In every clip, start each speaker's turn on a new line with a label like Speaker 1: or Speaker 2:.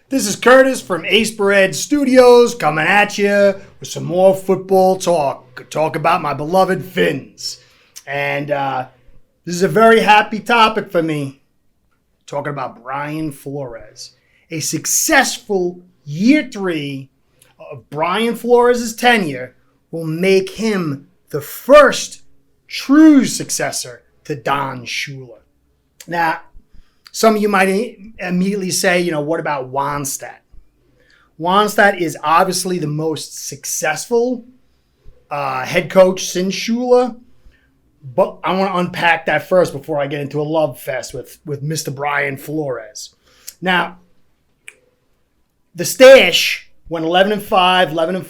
Speaker 1: This is Curtis from Ace Bread Studios coming at you with some more football talk. Talk about my beloved Finns. And this is a very happy topic for me. Talking about Brian Flores. A successful year 3 of Brian Flores' tenure will make him the first true successor to Don Shula. Now, some of you might immediately say, what about Wannstedt? Wannstedt is obviously the most successful head coach since Shula, but I want to unpack that first before I get into a love fest with Mr. Brian Flores. Now, the Stash went 11-5, 11-5,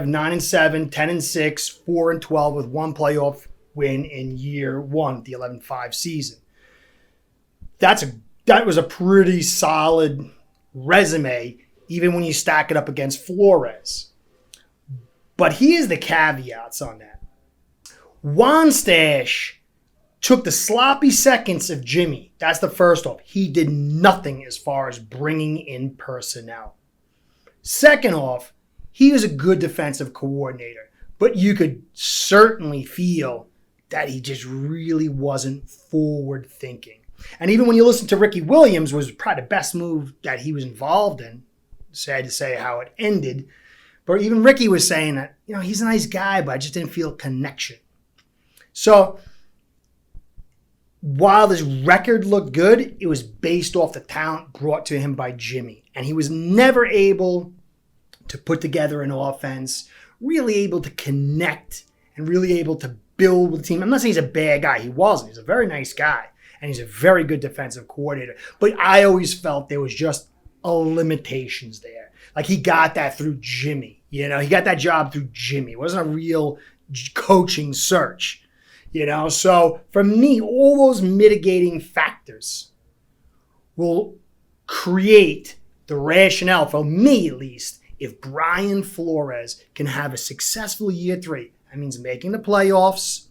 Speaker 1: 9-7, 10-6, 4-12 with one playoff win in year 1, the 11-5 season. That was a pretty solid resume, even when you stack it up against Flores. But here's the caveats on that. Wannstedt took the sloppy seconds of Jimmy. That's the first off. He did nothing as far as bringing in personnel. Second off, he was a good defensive coordinator, but you could certainly feel that he just really wasn't forward thinking. And even when you listen to Ricky Williams, was probably the best move that he was involved in. Sad to say how it ended. But even Ricky was saying that, he's a nice guy, but I just didn't feel connection. So while this record looked good, it was based off the talent brought to him by Jimmy. And he was never able to put together an offense, really able to connect and really able to build with the team. I'm not saying he's a bad guy. He wasn't. He's a very nice guy. And he's a very good defensive coordinator. But I always felt there was just limitations there. Like he got that through Jimmy. He got that job through Jimmy. It wasn't a real coaching search. So for me, all those mitigating factors will create the rationale, for me at least, if Brian Flores can have a successful year 3. That means making the playoffs,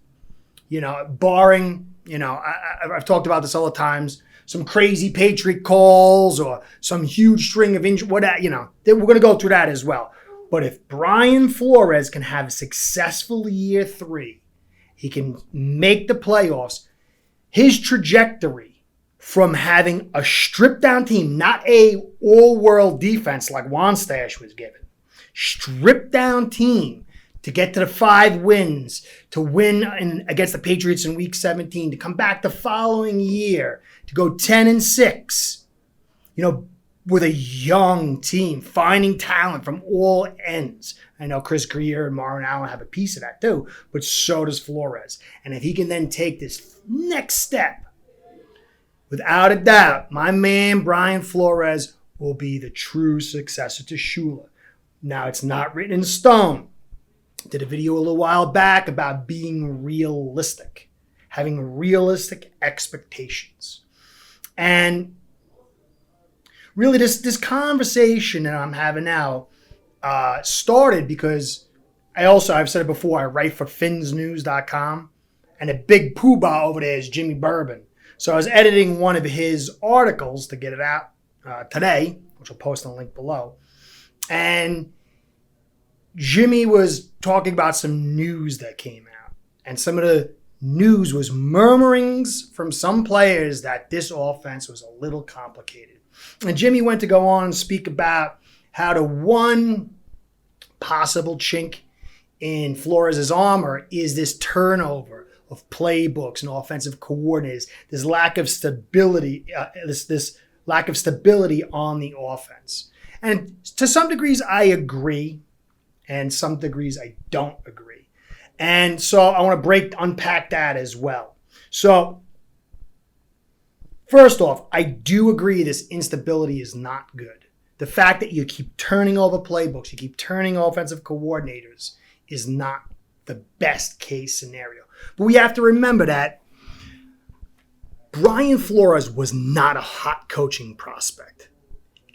Speaker 1: barring, I've talked about this all the times, some crazy Patriot calls or some huge string of injuries, whatever, we're going to go through that as well. But if Brian Flores can have a successful year 3, he can make the playoffs, his trajectory from having a stripped down team, not a all-world defense like Wannstedt was given, stripped down team, to get to the 5 wins, to win against the Patriots in Week 17, to come back the following year, to go 10-6, with a young team, finding talent from all ends. I know Chris Greer and Marvin Allen have a piece of that too, but so does Flores. And if he can then take this next step, without a doubt, my man Brian Flores will be the true successor to Shula. Now, it's not written in stone. Did a video a little while back about being realistic, having realistic expectations. And really this conversation that I'm having now started because I've said it before, I write for finsnews.com, and a big poobah over there is Jimmy Bourbon. So I was editing one of his articles to get it out today, which I'll post on the link below. And Jimmy was talking about some news that came out. And some of the news was murmurings from some players that this offense was a little complicated. And Jimmy went to go on and speak about how the one possible chink in Flores' armor is this turnover of playbooks and offensive coordinators, this lack of stability, this lack of stability on the offense. And to some degrees, I agree. And some degrees I don't agree. And so I want to unpack that as well. So first off, I do agree this instability is not good. The fact that you keep turning over playbooks, you keep turning offensive coordinators is not the best case scenario. But we have to remember that Brian Flores was not a hot coaching prospect.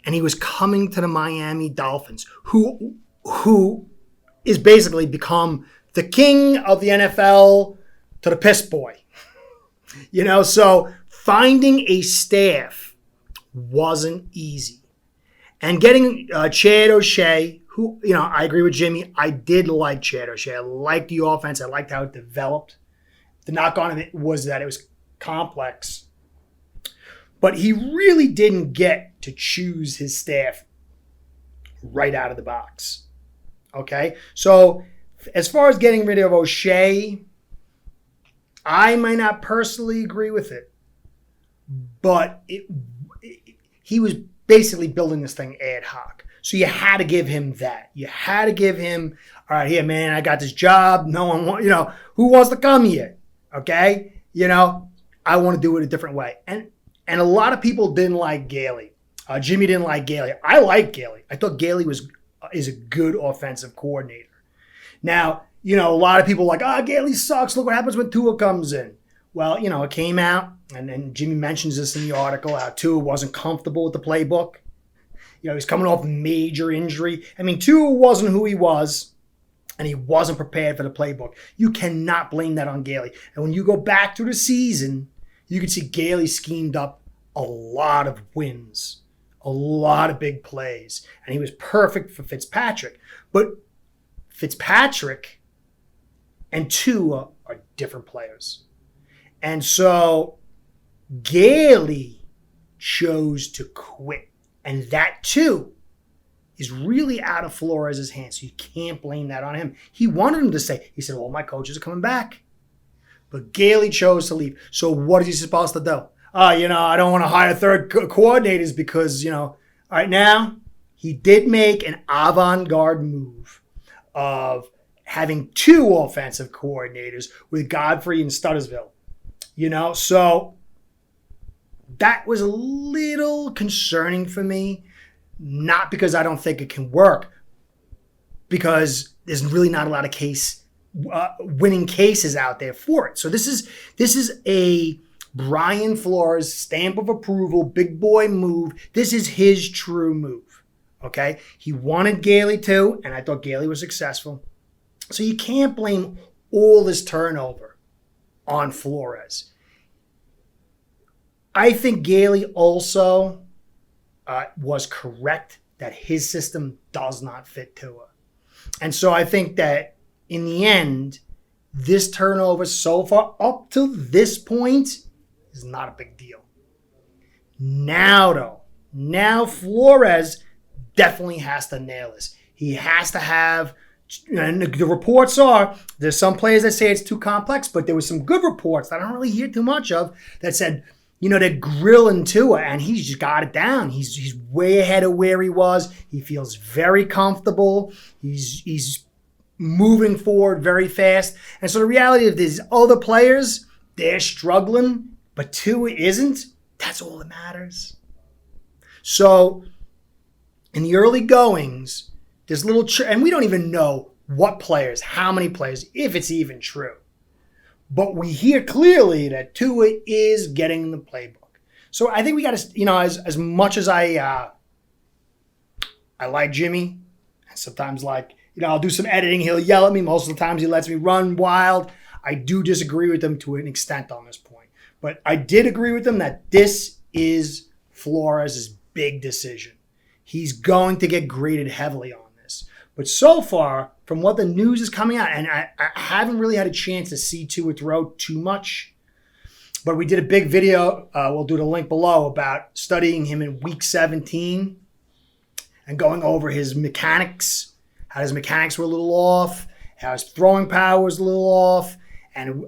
Speaker 1: And he was coming to the Miami Dolphins, who is basically become the king of the NFL to the piss boy. So finding a staff wasn't easy. And getting Chad O'Shea, who, I agree with Jimmy. I did like Chad O'Shea. I liked the offense. I liked how it developed. The knock on it was that it was complex. But he really didn't get to choose his staff right out of the box. Okay? So as far as getting rid of O'Shea, I might not personally agree with it. But he was basically building this thing ad hoc. So you had to give him that. You had to give him, all right, here, man, I got this job. No one wants, who wants to come here? Okay? I want to do it a different way. And a lot of people didn't like Gailey. Jimmy didn't like Gailey. I like Gailey. I thought Gailey is a good offensive coordinator. Now, a lot of people are like, Gailey sucks. Look what happens when Tua comes in. Well, it came out, and then Jimmy mentions this in the article, how Tua wasn't comfortable with the playbook. He's coming off a major injury. I mean, Tua wasn't who he was, and he wasn't prepared for the playbook. You cannot blame that on Gailey. And when you go back through the season, you can see Gailey schemed up a lot of wins, a lot of big plays, and he was perfect for Fitzpatrick. But Fitzpatrick and Tua are different players. And so Gailey chose to quit. And that, too, is really out of Flores' hands. So you can't blame that on him. He wanted him to stay. He said, all my coaches are coming back. But Gailey chose to leave. So what is he supposed to do? I don't want to hire third coordinators because, all right, now he did make an avant-garde move of having two offensive coordinators with Godfrey and Studdersville. So that was a little concerning for me, not because I don't think it can work, because there's really not a lot of winning cases out there for it. So this is a Brian Flores stamp of approval, big boy move. This is his true move. Okay, he wanted Gailey too, and I thought Gailey was successful. So you can't blame all this turnover on Flores. I think Gailey also was correct that his system does not fit Tua. And so I think that in the end, this turnover so far up to this point is not a big deal. Now Flores definitely has to nail this. He has to have, and the reports are, there's some players that say it's too complex, but there was some good reports that I don't really hear too much of that said, they're grilling Tua, and he's just got it down. He's way ahead of where he was. He feels very comfortable. He's moving forward very fast. And so the reality of these other players, they're struggling, but Tua isn't. That's all that matters. So in the early goings, there's little, and we don't even know what players, how many players, if it's even true. But we hear clearly that Tua is getting the playbook. So I think we got to, as much as I like Jimmy, and sometimes I'll do some editing. He'll yell at me. Most of the times he lets me run wild. I do disagree with him to an extent on this point. But I did agree with him that this is Flores' big decision. He's going to get graded heavily on this. But so far, from what the news is coming out, and I haven't really had a chance to see Tua throw too much, but we did a big video, we'll do the link below, about studying him in week 17 and going over his mechanics, how his mechanics were a little off, how his throwing power was a little off. And,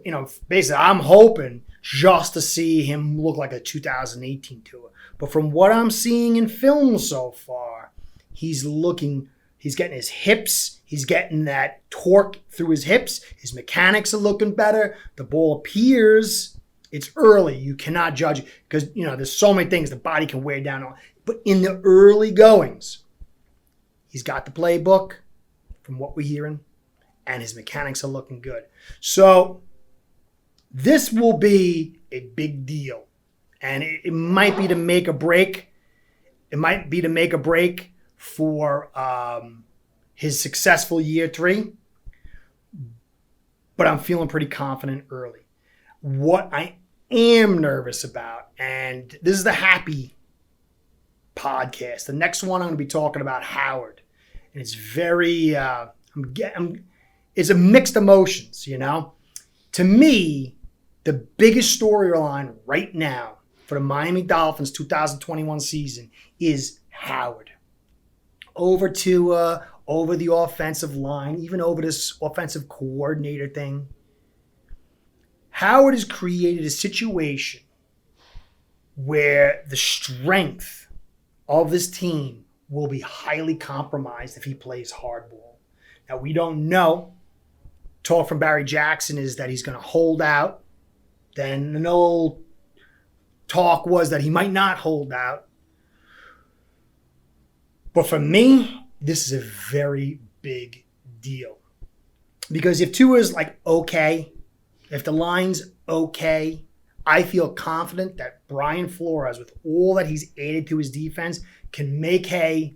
Speaker 1: basically I'm hoping just to see him look like a 2018 Tua. But from what I'm seeing in film so far, he's getting his hips. He's getting that torque through his hips. His mechanics are looking better. The ball appears. It's early. You cannot judge it because, there's so many things the body can wear down on. But in the early goings, he's got the playbook from what we're hearing, and his mechanics are looking good. So this will be a big deal. And it might be to make a break. It might be to make a break for his successful year 3. But I'm feeling pretty confident early. What I am nervous about, and this is the happy podcast. The next one I'm going to be talking about Howard, and it's very it's a mixed emotions. To me, the biggest storyline right now for the Miami Dolphins 2021 season is Howard. Over the offensive line, even over this offensive coordinator thing. Howard has created a situation where the strength of this team will be highly compromised if he plays hardball. Now, we don't know. Talk from Barry Jackson is that he's going to hold out. Then an old talk was that he might not hold out. But for me, this is a very big deal. Because if Tua's okay, if the line's okay, I feel confident that Brian Flores, with all that he's added to his defense, can make hay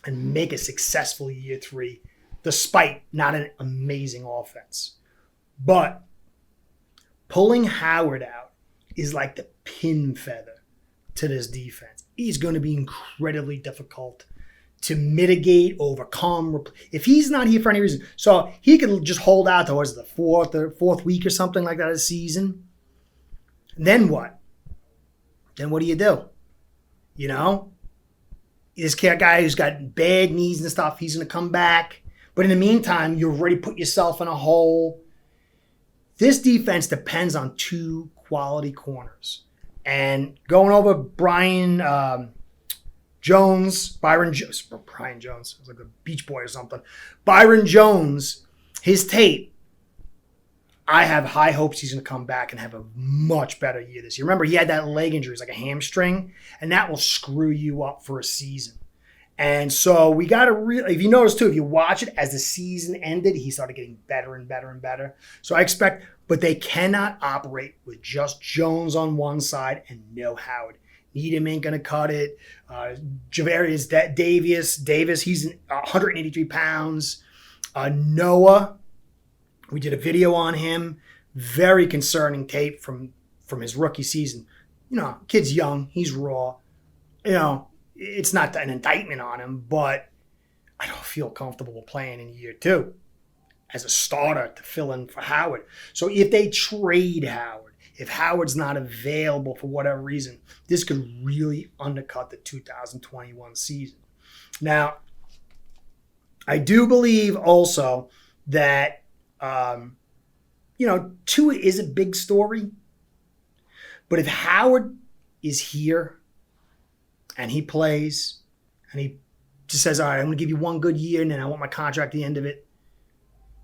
Speaker 1: and make a successful year 3, despite not an amazing offense. But pulling Howard out is like the pin feather to this defense. He's going to be incredibly difficult to mitigate, overcome. If he's not here for any reason, so he could just hold out towards the fourth week or something like that of the season. Then what? Then what do you do? This guy who's got bad knees and stuff, he's going to come back. But in the meantime, you've already put yourself in a hole. This defense depends on 2 quality corners. And going over Byron Jones, I was like a Beach Boy or something. Byron Jones, his tape, I have high hopes he's going to come back and have a much better year this year. Remember, he had that leg injury, it's like a hamstring, and that will screw you up for a season. And so we got to really, if you notice too, if you watch it, as the season ended, he started getting better and better and better. So I expect, but they cannot operate with just Jones on one side and no Howard. Needham ain't going to cut it. Javarius Davis, he's 183 pounds. Noah, we did a video on him. Very concerning tape from his rookie season. Kid's young. He's raw. It's not an indictment on him, but I don't feel comfortable playing in year 2 as a starter to fill in for Howard. So if they trade Howard, if Howard's not available for whatever reason, this could really undercut the 2021 season. Now, I do believe also that Tua is a big story. But if Howard is here and he plays and he just says, all right, I'm going to give you one good year and then I want my contract at the end of it.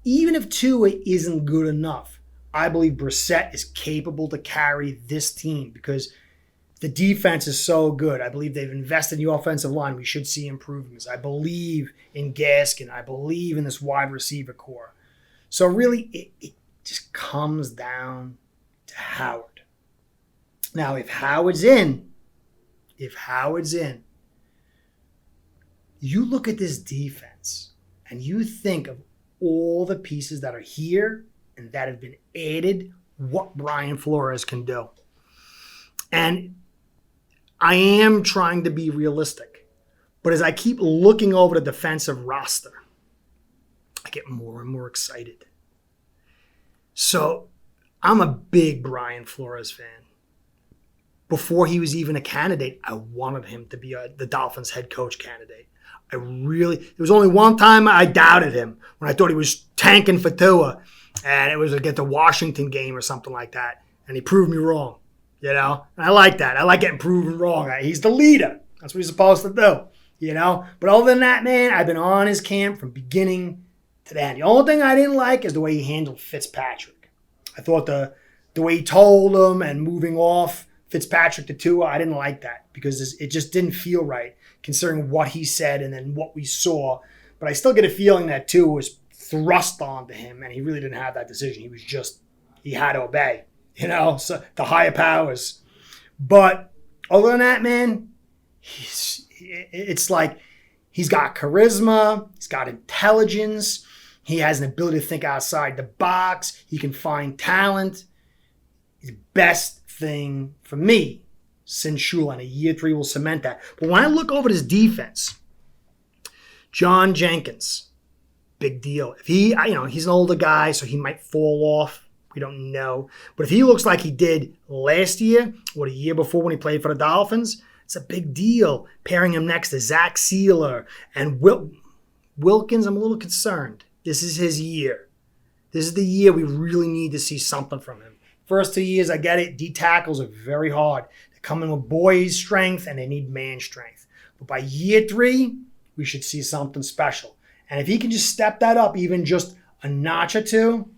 Speaker 1: Even if Tua isn't good enough, I believe Brissett is capable to carry this team because the defense is so good. I believe they've invested in the offensive line. We should see improvements. I believe in Gaskin. I believe in this wide receiver core. So really, it just comes down to Howard. Now, if Howard's in, you look at this defense and you think of all the pieces that are here and that have been added, what Brian Flores can do. And I am trying to be realistic, but as I keep looking over the defensive roster, I get more and more excited. So I'm a big Brian Flores fan. Before he was even a candidate, I wanted him to be the Dolphins head coach candidate. There was only one time I doubted him when I thought he was tanking for Tua, and it was against the Washington game or something like that, and he proved me wrong, And I like that. I like getting proven wrong. He's the leader. That's what he's supposed to do, But other than that, man, I've been on his camp from beginning to the end. The only thing I didn't like is the way he handled Fitzpatrick. I thought the way he told him and moving off Fitzpatrick to Tua, I didn't like that because it just didn't feel right considering what he said and then what we saw. But I still get a feeling that Tua was thrust onto him and he really didn't have that decision. He had to obey, so the higher powers. But other than that, man, it's like he's got charisma, he's got intelligence, he has an ability to think outside the box, he can find talent. The best thing for me since Shula, and a year 3 will cement that. But when I look over his defense, John Jenkins, big deal. If he, he's an older guy, so he might fall off. We don't know. But if he looks like he did last year or the year before when he played for the Dolphins, it's a big deal. Pairing him next to Zach Sealer and Wilkins, I'm a little concerned. This is his year. This is the year we really need to see something from him. First 2 years, I get it. D tackles are very hard. They come in with boys' strength and they need man strength. But by year 3, we should see something special. And if he can just step that up even just a notch or 2,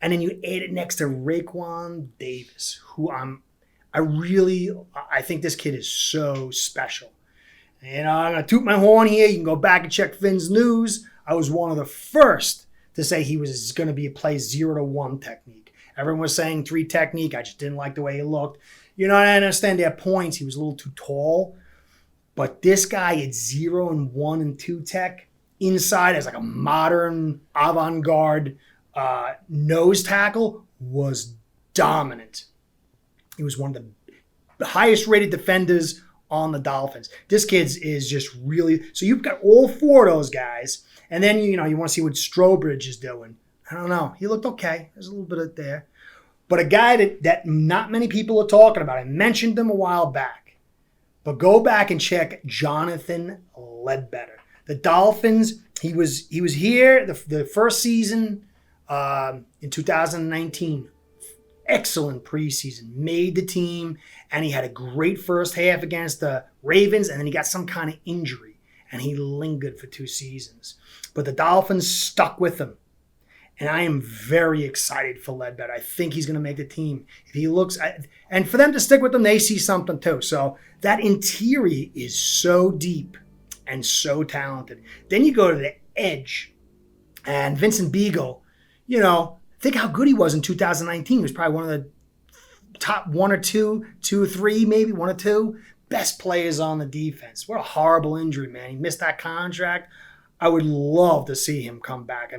Speaker 1: and then you add it next to Raekwon Davis, who I think this kid is so special. And I'm going to toot my horn here. You can go back and check Finn's news. I was one of the first to say he was going to be a play 0 to 1 technique. Everyone was saying 3 technique. I just didn't like the way he looked. I understand their points. He was a little too tall. But this guy at 0 and 1 and 2 tech, inside as like a modern avant-garde nose tackle, was dominant. He was one of the highest rated defenders on the Dolphins. This kid is just really, so you've got all 4 of those guys, and then you want to see what Strobridge is doing. I don't know. He looked okay. There's a little bit of there. But a guy that not many people are talking about. I mentioned him a while back. But go back and check Jonathan Ledbetter. The Dolphins, he was here the first season in 2019. Excellent preseason. Made the team, and he had a great first half against the Ravens, and then he got some kind of injury, and he lingered for 2 seasons. But the Dolphins stuck with him. And I am very excited for Ledbetter. I think he's going to make the team. If he looks, and for them to stick with him, they see something too. So that interior is so deep and so talented. Then you go to the edge, and Vincent Beagle, think how good he was in 2019. He was probably one of the top 1 or 2 or 3, maybe 1 or 2 best players on the defense. What a horrible injury, man. He missed that contract. I would love to see him come back.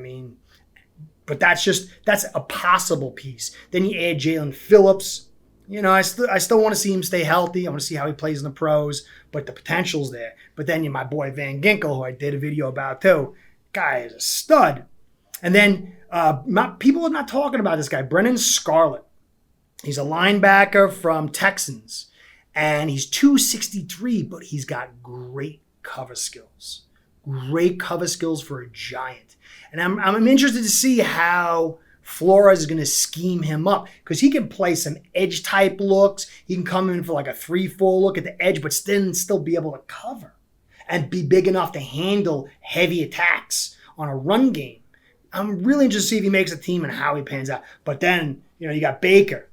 Speaker 1: But that's a possible piece. Then you add Jalen Phillips. I still want to see him stay healthy. I want to see how he plays in the pros, but the potential's there. But then my boy Van Ginkel, who I did a video about too, guy is a stud. And then people are not talking about this guy, Brennan Scarlett. He's a linebacker from Texans, and he's 263, but he's got great cover skills. Great cover skills for a giant. And I'm interested to see how Flores is going to scheme him up, because he can play some edge type looks. He can come in for like a 3-4 look at the edge, but still be able to cover and be big enough to handle heavy attacks on a run game. I'm really interested to see if he makes a team and how he pans out. But then, you got Baker,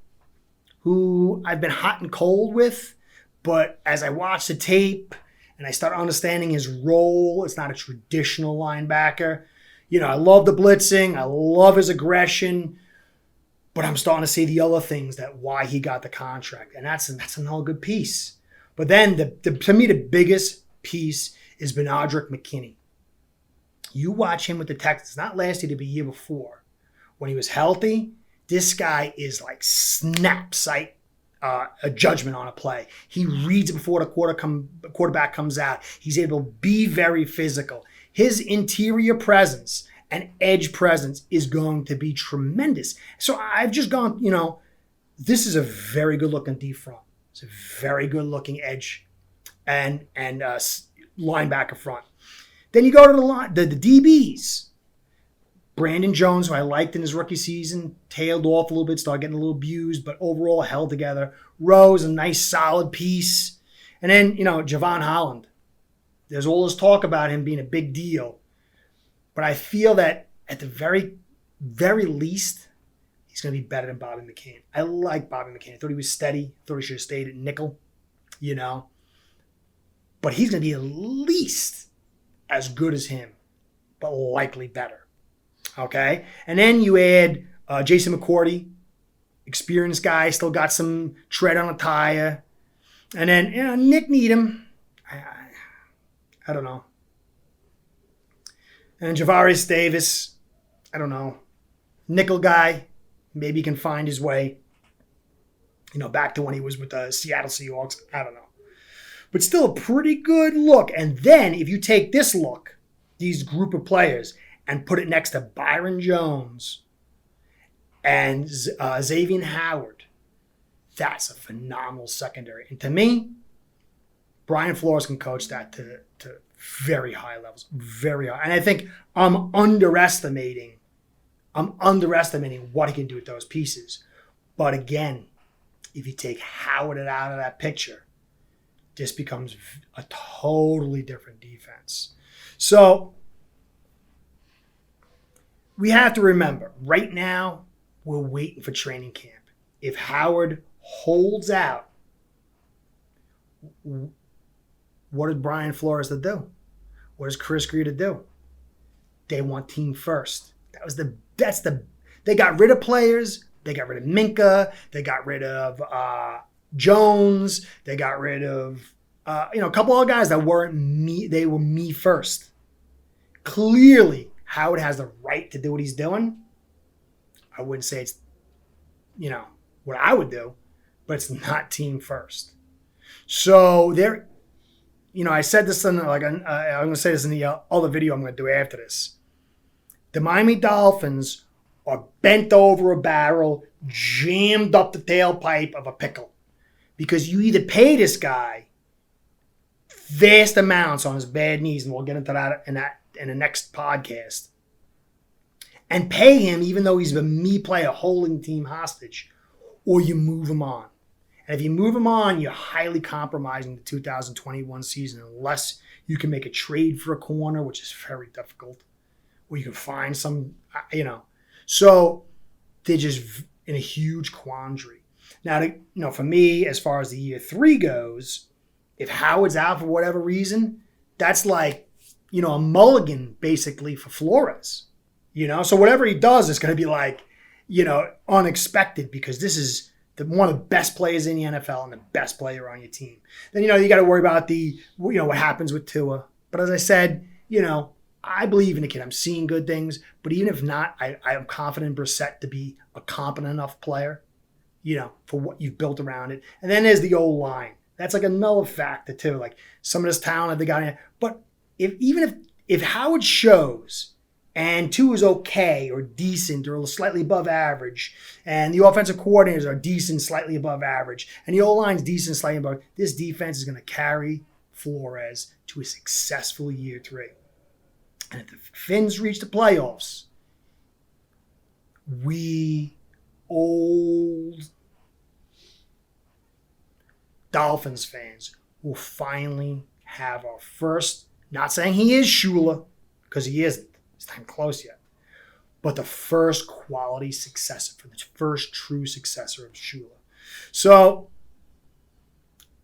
Speaker 1: who I've been hot and cold with, but as I watch the tape and I start understanding his role, it's not a traditional linebacker. I love the blitzing. I love his aggression. But I'm starting to see the other things why he got the contract. And that's another good piece. But then, to me, the biggest piece is Benardrick McKinney. You watch him with the Texans, not last year, the year before. When he was healthy, this guy is like snap sight a judgment on a play. He reads before the quarterback comes out. He's able to be very physical. His interior presence and edge presence is going to be tremendous. So I've just gone, this is a very good looking D front. It's a very good looking edge and linebacker front. Then you go to the DBs. Brandon Jones, who I liked in his rookie season, tailed off a little bit, started getting a little abused, but overall held together. Rose, a nice solid piece. And then, Xavien Howard. There's all this talk about him being a big deal. But I feel that at the very, very least, he's going to be better than Bobby McCain. I like Bobby McCain. I thought he was steady. I thought he should have stayed at nickel, But he's going to be at least as good as him, but likely better. Okay? And then you add Jason McCourty, experienced guy, still got some tread on a tire. And then, Nick Needham. I don't know. And Javaris Davis, I don't know. Nickel guy, maybe he can find his way. back to when he was with the Seattle Seahawks. I don't know. But still a pretty good look. And then if you take this look, these group of players, and put it next to Byron Jones and Xavien Howard, that's a phenomenal secondary. And to me, Brian Flores can coach that to very high levels, very high. And I think I'm underestimating what he can do with those pieces. But again, if you take Howard out of that picture, this becomes a totally different defense. So we have to remember, right now, we're waiting for training camp. If Howard holds out, what did Brian Flores to do? What does Chris Greer to do? They want team first. They got rid of players. They got rid of Minka. They got rid of Jones. They got rid of a couple of guys that weren't me. They were me first. Clearly, Howard has the right to do what he's doing. I wouldn't say it's what I would do, but it's not team first. So there, I said this in I'm going to say this in the other video I'm going to do after this. The Miami Dolphins are bent over a barrel, jammed up the tailpipe of a pickle, because you either pay this guy vast amounts on his bad knees, and we'll get into that in the next podcast, and pay him even though he's a me player holding the team hostage, or you move him on. And if you move him on, you're highly compromising the 2021 season unless you can make a trade for a corner, which is very difficult, or you can find some, So they're just in a huge quandary. Now, for me, as far as the year 3 goes, if Howard's out for whatever reason, that's like, a mulligan basically for Flores. So whatever he does is going to be like, unexpected, because this is one of the best players in the NFL and the best player on your team. Then, you got to worry about what happens with Tua. But as I said, I believe in the kid. I'm seeing good things. But even if not, I am confident in Brissett to be a competent enough player, for what you've built around it. And then there's the old line. That's like another factor too. Like some of this talent that they got in. But if Howard shows and Tua is okay or decent or slightly above average, and the offensive coordinators are decent, slightly above average, and the O-line's decent, slightly above, this defense is going to carry Flores to a successful year 3. And if the Finns reach the playoffs, we old Dolphins fans will finally have our first, not saying he is Shula, because he isn't. It's not close yet. But the first quality successor, for the first true successor of Shula. So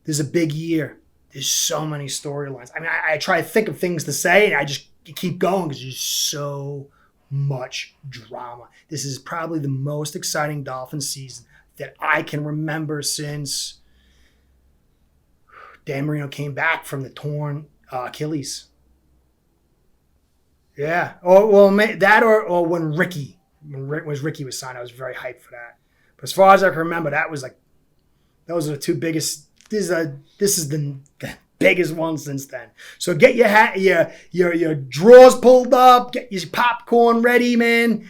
Speaker 1: there's a big year. There's so many storylines. I mean, I try to think of things to say, and I just keep going because there's so much drama. This is probably the most exciting Dolphins season that I can remember since Dan Marino came back from the torn Achilles. Yeah. Or when Ricky was signed, I was very hyped for that. But as far as I can remember, those are the 2 biggest. This is the biggest one since then. So get your drawers pulled up, get your popcorn ready, man.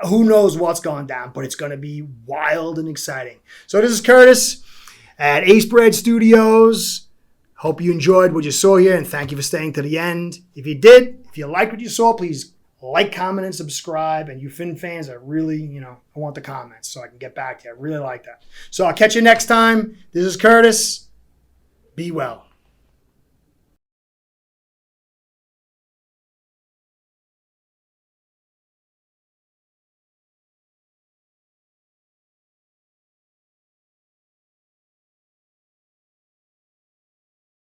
Speaker 1: Who knows what's going down, but it's going to be wild and exciting. So this is Curtis at Ace Bread Studios. Hope you enjoyed what you saw here, and thank you for staying to the end. If you did, if you liked what you saw, please like, comment, and subscribe. And you Finn fans, I really, I want the comments so I can get back to you. I really like that. So I'll catch you next time. This is Curtis. Be well.